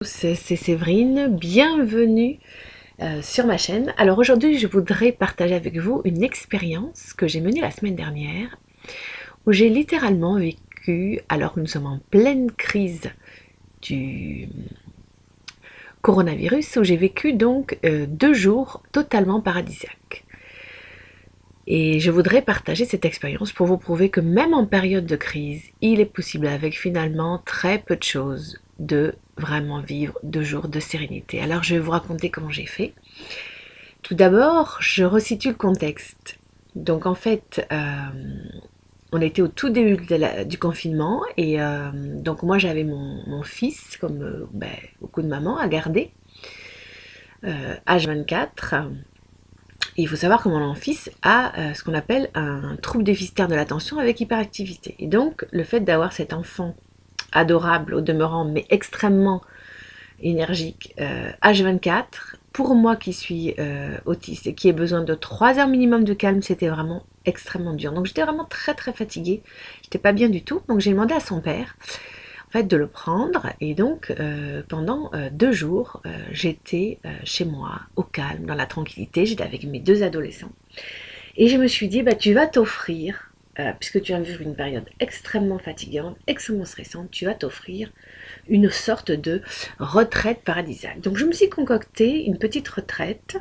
C'est Séverine, bienvenue sur ma chaîne. Alors aujourd'hui je voudrais partager avec vous une expérience que j'ai menée la semaine dernière où j'ai littéralement vécu, alors que nous sommes en pleine crise du coronavirus, où j'ai vécu donc 2 jours totalement paradisiaques. Et je voudrais partager cette expérience pour vous prouver que même en période de crise, il est possible avec finalement très peu de choses de vraiment vivre 2 jours de sérénité. Alors je vais vous raconter comment j'ai fait. Tout d'abord, je resitue le contexte. Donc en fait, on était au tout début du confinement et donc moi j'avais mon fils, comme beaucoup de mamans, à garder, H24. Il faut savoir que mon fils a ce qu'on appelle un trouble déficitaire de l'attention avec hyperactivité. Et donc, le fait d'avoir cet enfant adorable au demeurant, mais extrêmement énergique, H24, pour moi qui suis autiste et qui ai besoin de 3 heures minimum de calme, c'était vraiment extrêmement dur. Donc j'étais vraiment très très fatiguée, j'étais pas bien du tout. Donc j'ai demandé à son père fait de le prendre et donc pendant 2 jours j'étais chez moi au calme, dans la tranquillité, j'étais avec mes 2 adolescents et je me suis dit bah tu vas t'offrir puisque tu as vu une période extrêmement fatigante, extrêmement stressante, tu vas t'offrir une sorte de retraite paradisiaque. Donc je me suis concocté une petite retraite.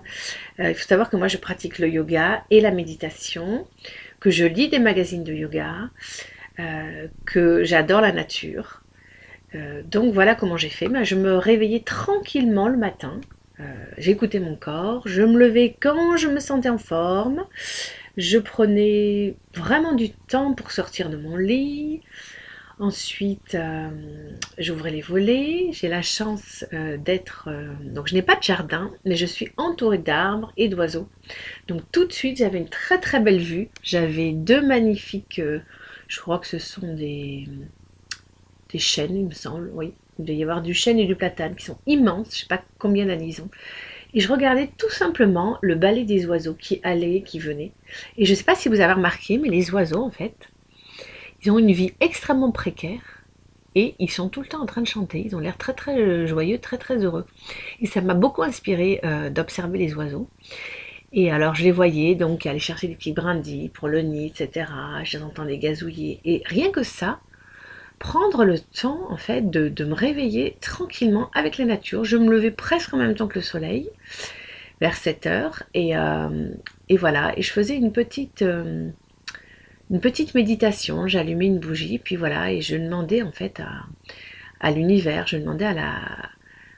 Il faut savoir que moi je pratique le yoga et la méditation, que je lis des magazines de yoga, que j'adore la nature. Donc voilà comment j'ai fait. Je me réveillais tranquillement le matin. J'écoutais mon corps. Je me levais quand je me sentais en forme. Je prenais vraiment du temps pour sortir de mon lit. Ensuite, j'ouvrais les volets. J'ai la chance d'être... donc je n'ai pas de jardin, mais je suis entourée d'arbres et d'oiseaux. Donc tout de suite, j'avais une très très belle vue. J'avais deux magnifiques... je crois que ce sont des chênes, il me semble, oui. Il doit y avoir du chêne et du platane qui sont immenses, je ne sais pas combien d'années ils ont. Et je regardais tout simplement le balai des oiseaux qui allaient, qui venaient. Et je ne sais pas si vous avez remarqué, mais les oiseaux, en fait, ils ont une vie extrêmement précaire et ils sont tout le temps en train de chanter. Ils ont l'air très très joyeux, très très heureux. Et ça m'a beaucoup inspiré d'observer les oiseaux. Et alors je les voyais donc aller chercher des petits brindilles pour le nid, etc. Je les entendais gazouiller. Et rien que ça, prendre le temps en fait de me réveiller tranquillement avec la nature. Je me levais presque en même temps que le soleil, vers 7 heures, et voilà. Et je faisais une petite méditation. J'allumais une bougie, puis voilà, et je demandais en fait à l'univers, je demandais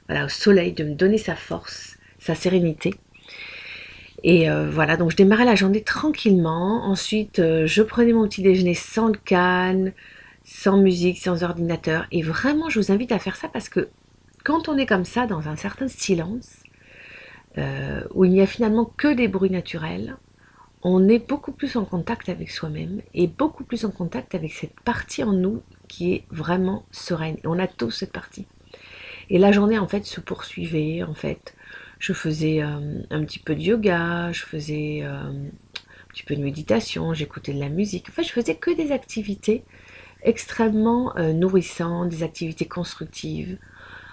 voilà, au soleil de me donner sa force, sa sérénité. Et voilà, donc je démarrais la journée tranquillement. Ensuite, je prenais mon petit déjeuner sans le canne, sans musique, sans ordinateur. Et vraiment, je vous invite à faire ça parce que quand on est comme ça, dans un certain silence, où il n'y a finalement que des bruits naturels, on est beaucoup plus en contact avec soi-même et beaucoup plus en contact avec cette partie en nous qui est vraiment sereine. Et on a tous cette partie. Et la journée, en fait, se poursuivait, en fait. Je faisais un petit peu de yoga, je faisais un petit peu de méditation, j'écoutais de la musique. En fait, je faisais que des activités extrêmement nourrissantes, des activités constructives.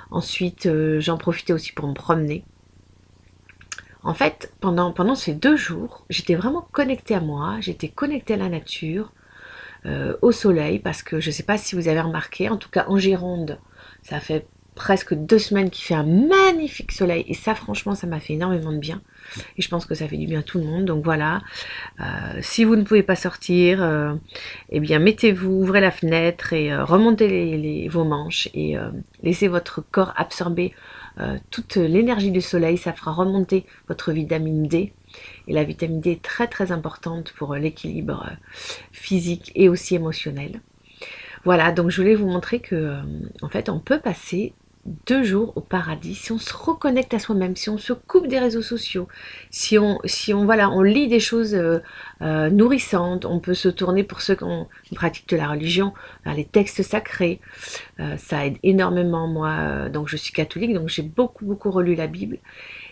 Ensuite, j'en profitais aussi pour me promener. En fait, pendant ces 2 jours, j'étais vraiment connectée à moi, j'étais connectée à la nature, au soleil, parce que je ne sais pas si vous avez remarqué, en tout cas en Gironde, ça fait presque 2 semaines qu'il fait un magnifique soleil, et ça franchement ça m'a fait énormément de bien, et je pense que ça fait du bien à tout le monde. Donc voilà, si vous ne pouvez pas sortir, eh bien mettez-vous, ouvrez la fenêtre et remontez vos manches et laissez votre corps absorber toute l'énergie du soleil. Ça fera remonter votre vitamine D, et la vitamine D est très très importante pour l'équilibre physique et aussi émotionnel. Voilà, donc je voulais vous montrer que en fait on peut passer 2 jours au paradis si on se reconnecte à soi-même, si on se coupe des réseaux sociaux, si on voilà, on lit des choses nourrissantes. On peut se tourner, pour ceux qui pratiquent de la religion, vers les textes sacrés. Ça aide énormément. Moi, donc je suis catholique, donc j'ai beaucoup beaucoup relu la Bible.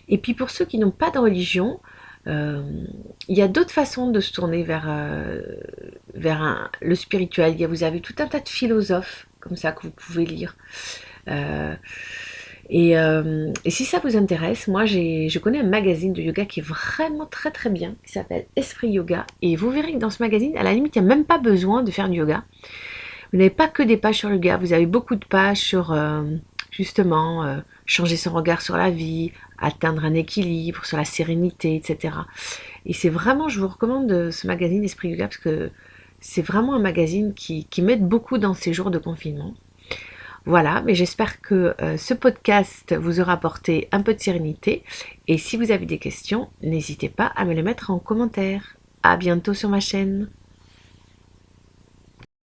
Et puis pour ceux qui n'ont pas de religion, euh, il y a d'autres façons de se tourner vers le spirituel. Vous avez tout un tas de philosophes comme ça que vous pouvez lire. Euh, Et si ça vous intéresse, moi je connais un magazine de yoga qui est vraiment très très bien, qui s'appelle Esprit Yoga. Et vous verrez que dans ce magazine, à la limite, il n'y a même pas besoin de faire du yoga. Vous n'avez pas que des pages sur le yoga, vous avez beaucoup de pages sur justement changer son regard sur la vie, atteindre un équilibre, sur la sérénité, etc. Et c'est vraiment, je vous recommande ce magazine Esprit Yoga parce que c'est vraiment un magazine qui m'aide beaucoup dans ces jours de confinement. Voilà, mais j'espère que ce podcast vous aura apporté un peu de sérénité. Et si vous avez des questions, n'hésitez pas à me les mettre en commentaire. À bientôt sur ma chaîne.